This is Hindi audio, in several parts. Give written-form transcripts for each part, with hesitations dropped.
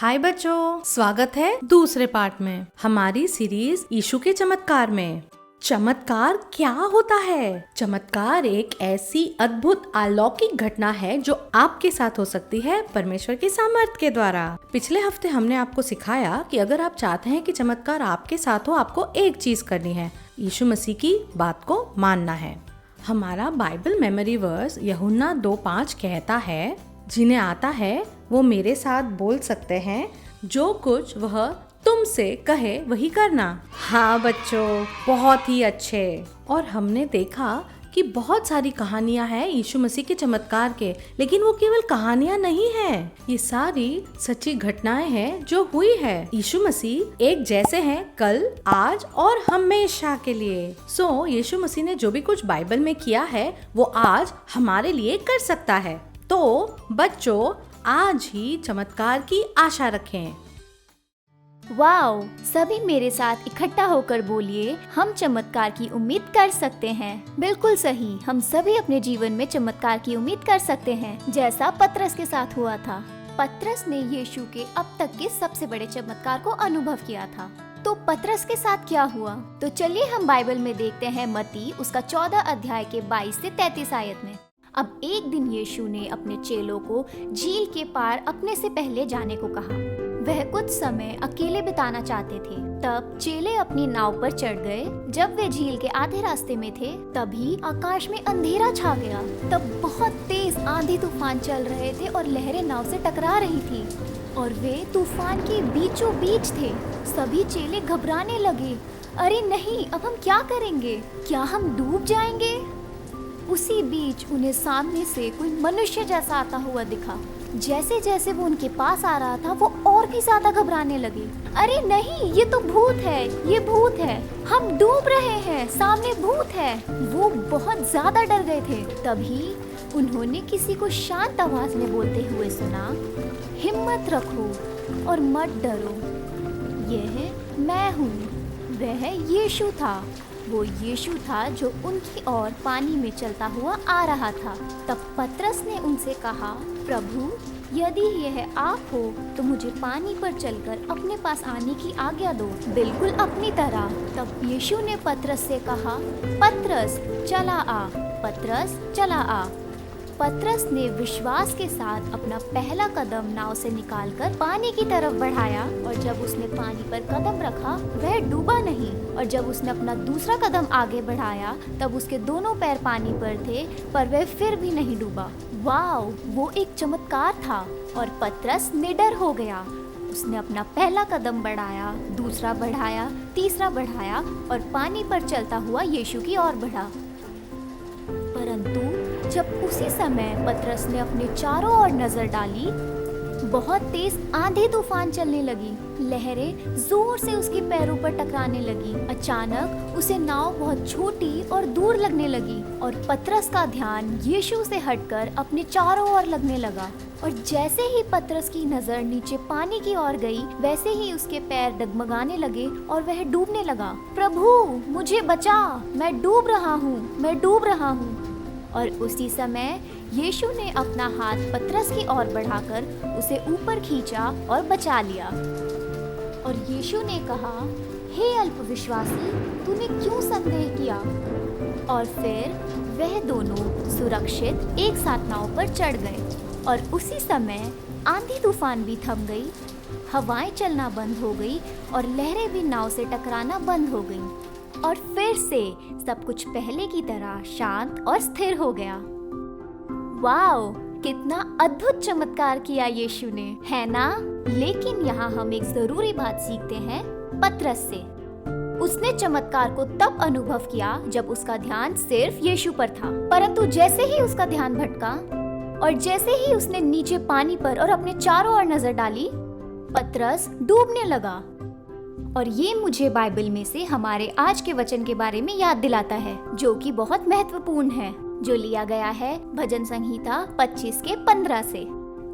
हाय बच्चों, स्वागत है दूसरे पार्ट में हमारी सीरीज यीशु के चमत्कार में। चमत्कार क्या होता है? चमत्कार एक ऐसी अद्भुत अलौकिक घटना है जो आपके साथ हो सकती है परमेश्वर की सामर्थ्य के द्वारा। पिछले हफ्ते हमने आपको सिखाया कि अगर आप चाहते हैं कि चमत्कार आपके साथ हो, आपको एक चीज करनी है, यीशु मसीह की बात को मानना है। हमारा बाइबल मेमोरी वर्स यूहन्ना 2:5 कहता है, जिन्हें आता है वो मेरे साथ बोल सकते हैं, जो कुछ वह तुमसे कहे वही करना। हाँ बच्चों, बहुत ही अच्छे। और हमने देखा कि बहुत सारी कहानियां हैं यीशु मसीह के चमत्कार के, लेकिन वो केवल कहानियां नहीं हैं, ये सारी सच्ची घटनाएं हैं जो हुई है। यीशु मसीह एक जैसे हैं कल, आज और हमेशा के लिए। यीशु मसीह ने जो भी कुछ बाइबल में किया है वो आज हमारे लिए कर सकता है। तो बच्चों, आज ही चमत्कार की आशा रखें। वाओ! सभी मेरे साथ इकट्ठा होकर बोलिए, हम चमत्कार की उम्मीद कर सकते हैं। बिल्कुल सही, हम सभी अपने जीवन में चमत्कार की उम्मीद कर सकते हैं, जैसा पतरस के साथ हुआ था। पतरस ने यीशु के अब तक के सबसे बड़े चमत्कार को अनुभव किया था। तो पतरस के साथ क्या हुआ? तो चलिए हम बाइबल में देखते हैं मत्ती उसका 14 अध्याय के 22 से 33 आयत में। अब एक दिन यीशु ने अपने चेलों को झील के पार अपने से पहले जाने को कहा। वह कुछ समय अकेले बिताना चाहते थे। तब चेले अपनी नाव पर चढ़ गए। जब वे झील के आधे रास्ते में थे, तभी आकाश में अंधेरा छा गया। तब बहुत तेज आंधी तूफान चल रहे थे और लहरें नाव से टकरा रही थी और वे तूफान के बीचों बीच थे। सभी चेले घबराने लगे। अरे नहीं, अब हम क्या करेंगे? क्या हम डूब जाएंगे? उसी बीच उन्हें सामने से कोई मनुष्य जैसा आता हुआ दिखा। जैसे जैसे वो उनके पास आ रहा था, वो और भी ज्यादा घबराने लगे। अरे नहीं, ये तो भूत है, ये भूत है, हम डूब रहे हैं, सामने भूत है। वो बहुत ज्यादा डर गए थे। तभी उन्होंने किसी को शांत आवाज में बोलते हुए सुना, हिम्मत रखो और मत डरो, यह मैं हूँ। वह यीशु था। वो यीशु था जो उनकी ओर पानी में चलता हुआ आ रहा था। तब पतरस ने उनसे कहा, प्रभु, यदि यह आप हो तो मुझे पानी पर चलकर अपने पास आने की आज्ञा दो, बिल्कुल अपनी तरह। तब यीशु ने पतरस से कहा, पतरस चला आ, पतरस चला आ। पतरस ने विश्वास के साथ अपना पहला कदम नाव से निकालकर पानी की तरफ बढ़ाया और जब उसने पानी पर कदम रखा, वह डूबा नहीं। और जब उसने अपना दूसरा कदम आगे बढ़ाया, तब उसके दोनों पैर पानी पर थे, पर वह फिर भी नहीं डूबा। वाओ! वो एक चमत्कार था और पतरस निडर हो गया। उसने अपना पहला कदम बढ़ाया, दूसरा बढ़ाया, तीसरा बढ़ाया और पानी पर चलता हुआ यीशु की ओर बढ़ा। परंतु जब उसी समय पतरस ने अपने चारों ओर नजर डाली, बहुत तेज आंधी तूफान चलने लगी। लहरें जोर से उसके पैरों पर टकराने लगी। अचानक उसे नाव बहुत छोटी और दूर लगने लगी और पतरस का ध्यान यीशु से हटकर अपने चारों ओर लगने लगा। और जैसे ही पतरस की नजर नीचे पानी की ओर गई, वैसे ही उसके पैर डगमगाने लगे और वह डूबने लगा। प्रभु, मुझे बचा, मैं डूब रहा हूँ, मैं डूब रहा हूँ। और उसी समय यीशु ने अपना हाथ पतरस की ओर बढ़ाकर उसे ऊपर खींचा और बचा लिया। और यीशु ने कहा, हे अल्पविश्वासी, तूने क्यों संदेह किया? और फिर वह दोनों सुरक्षित एक साथ नाव पर चढ़ गए। और उसी समय आंधी तूफान भी थम गई, हवाएं चलना बंद हो गई और लहरें भी नाव से टकराना बंद हो गईं। और फिर से सब कुछ पहले की तरह शांत और स्थिर हो गया। वाओ! कितना अद्भुत चमत्कार किया यीशु ने, है ना? लेकिन यहाँ हम एक जरूरी बात सीखते हैं पतरस से। उसने चमत्कार को तब अनुभव किया जब उसका ध्यान सिर्फ यीशु पर था। परंतु जैसे ही उसका ध्यान भटका और जैसे ही उसने नीचे पानी पर और अपने चारों ओर नजर डाली, पतरस डूबने लगा। और ये मुझे बाइबल में से हमारे आज के वचन के बारे में याद दिलाता है, जो कि बहुत महत्वपूर्ण है, जो लिया गया है भजन संहिता 25 के 15 से,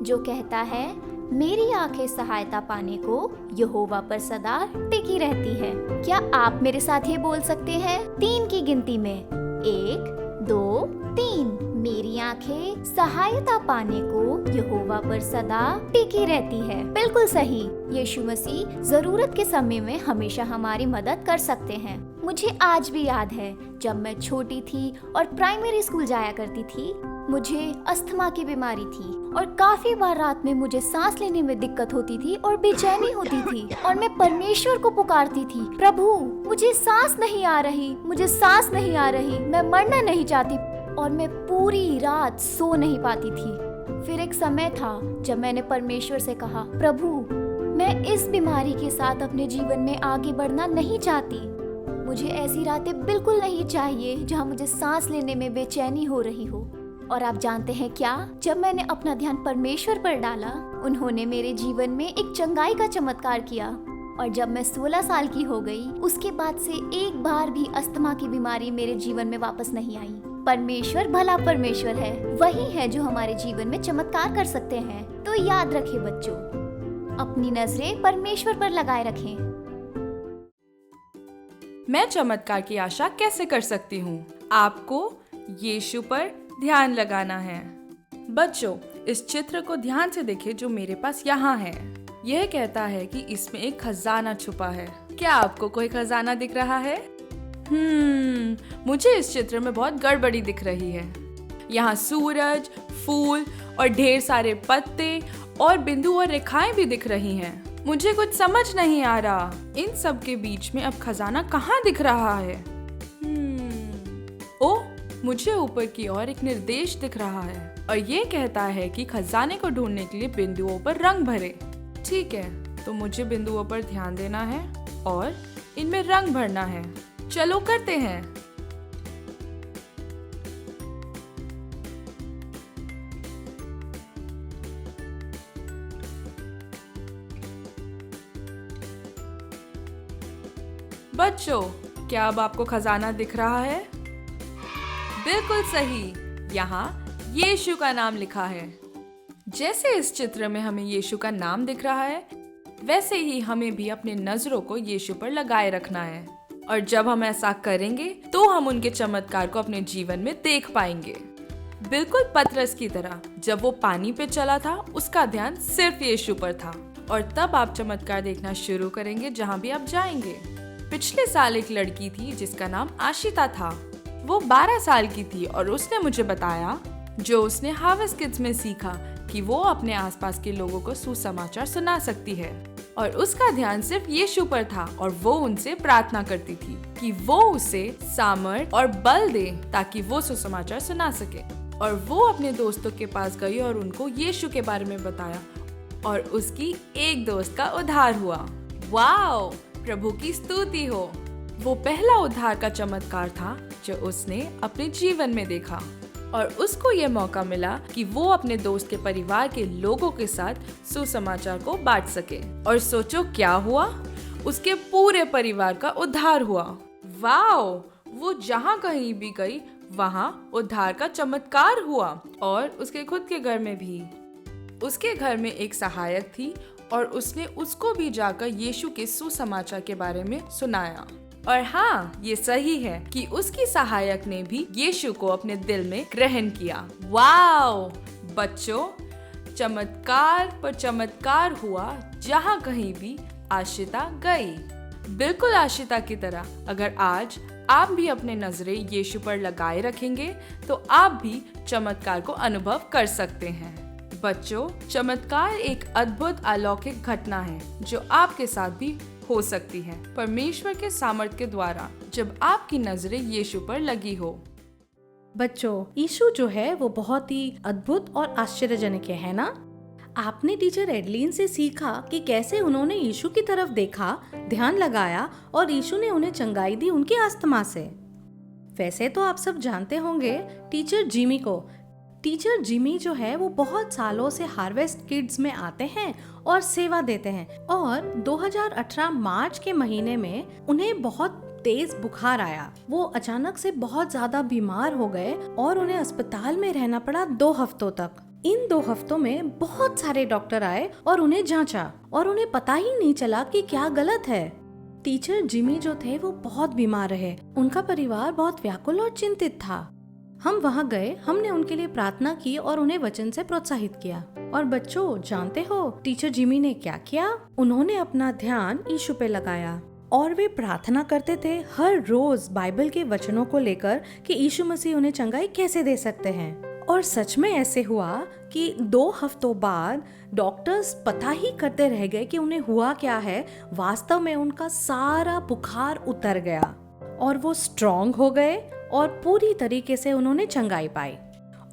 जो कहता है, मेरी आंखें सहायता पाने को यहोवा पर सदा टिकी रहती है। क्या आप मेरे साथ ये बोल सकते हैं 3 की गिनती में? 1, 2, 3। मेरी आंखें सहायता पाने को यहोवा पर सदा टिकी रहती है। बिल्कुल सही, यीशु मसीह जरूरत के समय में हमेशा हमारी मदद कर सकते हैं। मुझे आज भी याद है जब मैं छोटी थी और प्राइमरी स्कूल जाया करती थी, मुझे अस्थमा की बीमारी थी और काफी बार रात में मुझे सांस लेने में दिक्कत होती थी और बेचैनी होती थी और मैं परमेश्वर को पुकारती थी, प्रभु मुझे सांस नहीं आ रही, मुझे सांस नहीं आ रही, मैं मरना नहीं चाहती, और मैं पूरी रात सो नहीं पाती थी। फिर एक समय था जब मैंने परमेश्वर से कहा, प्रभु मैं इस बीमारी के साथ अपने जीवन में आगे बढ़ना नहीं चाहती, मुझे ऐसी रातें बिल्कुल नहीं चाहिए जहाँ मुझे सांस लेने में बेचैनी हो रही हो। और आप जानते हैं क्या, जब मैंने अपना ध्यान परमेश्वर पर डाला, उन्होंने मेरे जीवन में एक चंगाई का चमत्कार किया। और जब मैं 16 साल की हो गई, उसके बाद से एक बार भी अस्थमा की बीमारी मेरे जीवन में वापस नहीं आई। परमेश्वर भला परमेश्वर है, वही है जो हमारे जीवन में चमत्कार कर सकते हैं। तो याद रखें बच्चों, अपनी नजरें परमेश्वर पर लगाए रखें। मैं चमत्कार की आशा कैसे कर सकती हूँ? आपको यीशु पर ध्यान लगाना है। बच्चों, इस चित्र को ध्यान से देखें जो मेरे पास यहाँ है। यह कहता है कि इसमें एक खजाना छुपा है। क्या आपको कोई खजाना दिख रहा है? मुझे इस चित्र में बहुत गड़बड़ी दिख रही है। यहाँ सूरज, फूल और ढेर सारे पत्ते और बिंदु और रेखाएं भी दिख रही हैं। मुझे कुछ समझ नहीं आ रहा, इन सब के बीच में अब खजाना कहाँ दिख रहा है? ओह, मुझे ऊपर की ओर एक निर्देश दिख रहा है और ये कहता है कि खजाने को ढूंढने के लिए बिंदुओं पर रंग भरे। ठीक है, तो मुझे बिंदुओं पर ध्यान देना है और इनमें रंग भरना है। चलो करते हैं। बच्चों, क्या अब आपको खजाना दिख रहा है? बिल्कुल सही, यहाँ यीशु का नाम लिखा है। जैसे इस चित्र में हमें यीशु का नाम दिख रहा है, वैसे ही हमें भी अपने नजरों को यीशु पर लगाए रखना है। और जब हम ऐसा करेंगे तो हम उनके चमत्कार को अपने जीवन में देख पाएंगे। बिल्कुल पतरस की तरह, जब वो पानी पे चला था, उसका ध्यान सिर्फ यीशु पर था। और तब आप चमत्कार देखना शुरू करेंगे जहाँ भी आप जाएंगे। पिछले साल एक लड़की थी जिसका नाम आशिता था। वो 12 साल की थी और उसने मुझे बताया जो उसने हार्वेस्ट किड्स में सीखा कि वो अपने आसपास के लोगों को सुसमाचार सुना सकती है। और उसका ध्यान सिर्फ यीशु पर था और वो उनसे प्रार्थना करती थी कि वो उसे सामर्थ और बल दे ताकि वो सुसमाचार सुना सके। और वो अपने दोस्तों के पास गई और उनको यीशु के बारे में बताया और उसकी एक दोस्त का उद्धार हुआ। वाओ, प्रभु की स्तुति हो। वो पहला उद्धार का चमत्कार था जो उसने अपने जीवन में देखा और उसको ये मौका मिला कि वो अपने दोस्त के परिवार के लोगों के साथ सुसमाचार को बांट सके। और सोचो क्या हुआ, उसके पूरे परिवार का उद्धार हुआ। वाओ, वो जहाँ कहीं भी गई वहाँ उद्धार का चमत्कार हुआ। और उसके खुद के घर में भी। उसके घर में एक सहायक थी और उसने उसको भी जाकर यीशु के सुसमाचार के बारे में सुनाया। और हाँ, ये सही है कि उसकी सहायक ने भी यीशु को अपने दिल में ग्रहण किया। वाओ बच्चों, चमत्कार पर चमत्कार हुआ जहाँ कहीं भी आशिता गई। बिल्कुल आशिता की तरह अगर आज आप भी अपने नजरें यीशु पर लगाए रखेंगे तो आप भी चमत्कार को अनुभव कर सकते हैं। बच्चों, चमत्कार एक अद्भुत अलौकिक घटना है जो आपके साथ भी हो सकती है परमेश्वर के सामर्थ्य के द्वारा जब आपकी नजरें यीशु पर लगी हो। बच्चों, यीशु जो है वो बहुत ही अद्भुत और आश्चर्यजनक है ना? आपने टीचर एडलिन से सीखा कि कैसे उन्होंने यीशु की तरफ देखा, ध्यान लगाया और यीशु ने उन्हें चंगाई दी उनके अस्थमा से। वैसे तो आप सब जानते होंगे टीचर जिमी को। टीचर जिमी जो है वो बहुत सालों से हार्वेस्ट किड्स में आते हैं और सेवा देते हैं। और 2018 मार्च के महीने में उन्हें बहुत तेज बुखार आया। वो अचानक से बहुत ज्यादा बीमार हो गए और उन्हें अस्पताल में रहना पड़ा 2 हफ्तों तक। इन 2 हफ्तों में बहुत सारे डॉक्टर आए और उन्हें जांचा और उन्हें पता ही नहीं चला कि क्या गलत है। टीचर जिमी जो थे वो बहुत बीमार रहे। उनका परिवार बहुत व्याकुल और चिंतित था। हम वहाँ गए, हमने उनके लिए प्रार्थना की और उन्हें वचन से प्रोत्साहित किया। और बच्चों, जानते हो टीचर जिमी ने क्या किया? उन्होंने अपना ध्यान यीशु पे लगाया और वे प्रार्थना करते थे हर रोज बाइबल के वचनों को लेकर कि यीशु मसीह उन्हें चंगाई कैसे दे सकते हैं। और सच में ऐसे हुआ कि 2 हफ्तों बाद डॉक्टर्स पता ही करते रह गए कि उन्हें हुआ क्या है। वास्तव में उनका सारा बुखार उतर गया और वो स्ट्रॉन्ग हो गए और पूरी तरीके से उन्होंने चंगाई पाई।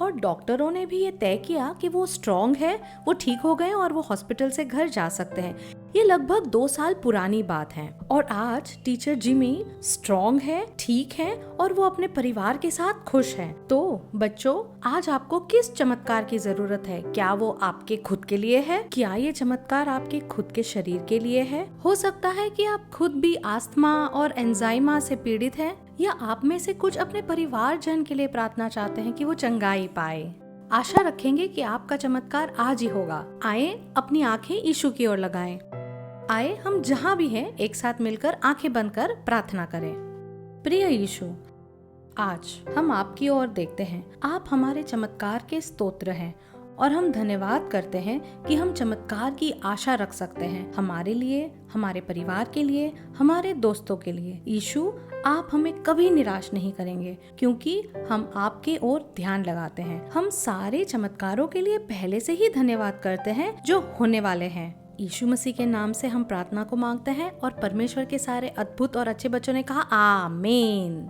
और डॉक्टरों ने भी ये तय किया कि वो स्ट्रॉन्ग है, वो ठीक हो गए और वो हॉस्पिटल से घर जा सकते हैं। ये लगभग 2 साल पुरानी बात है और आज टीचर जिमी स्ट्रॉन्ग है, ठीक है और वो अपने परिवार के साथ खुश है। तो बच्चों, आज आपको किस चमत्कार की जरूरत है? क्या वो आपके खुद के लिए है? क्या ये चमत्कार आपके खुद के शरीर के लिए है? हो सकता है कि आप खुद भी अस्थमा और एंजाइमा से पीड़ित हैं, या आप में से कुछ अपने परिवारजन के लिए प्रार्थना चाहते हैं कि वो चंगाई पाए। आशा रखेंगे कि आपका चमत्कार आज ही होगा। आए अपनी आंखें यीशु की ओर लगाएं। आए हम जहाँ भी हैं एक साथ मिलकर आंखें बंद कर प्रार्थना करें। प्रिय यीशु, आज हम आपकी ओर देखते हैं। आप हमारे चमत्कार के स्तोत्र हैं और हम धन्यवाद करते हैं कि हम चमत्कार की आशा रख सकते हैं, हमारे लिए, हमारे परिवार के लिए, हमारे दोस्तों के लिए। यीशु, आप हमें कभी निराश नहीं करेंगे क्योंकि हम आपके ओर ध्यान लगाते हैं। हम सारे चमत्कारों के लिए पहले से ही धन्यवाद करते हैं जो होने वाले हैं। यीशु मसीह के नाम से हम प्रार्थना को मांगते हैं और परमेश्वर के सारे अद्भुत और अच्छे बच्चों ने कहा आमीन।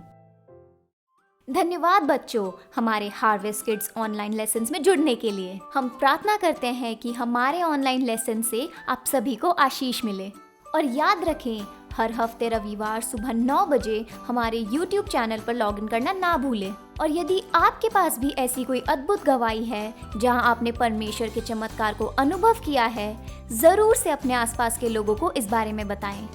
धन्यवाद बच्चों, हमारे हार्वेस्ट किड्स ऑनलाइन लेसन्स में जुड़ने के लिए। हम प्रार्थना करते हैं कि हमारे ऑनलाइन लेसन से आप सभी को आशीष मिले। और याद रखें, हर हफ्ते रविवार सुबह 9 बजे हमारे YouTube चैनल पर लॉगिन करना ना भूलें। और यदि आपके पास भी ऐसी कोई अद्भुत गवाही है जहां आपने परमेश्वर के चमत्कार को अनुभव किया है, जरूर से अपने आसपास के लोगों को इस बारे में बताएं।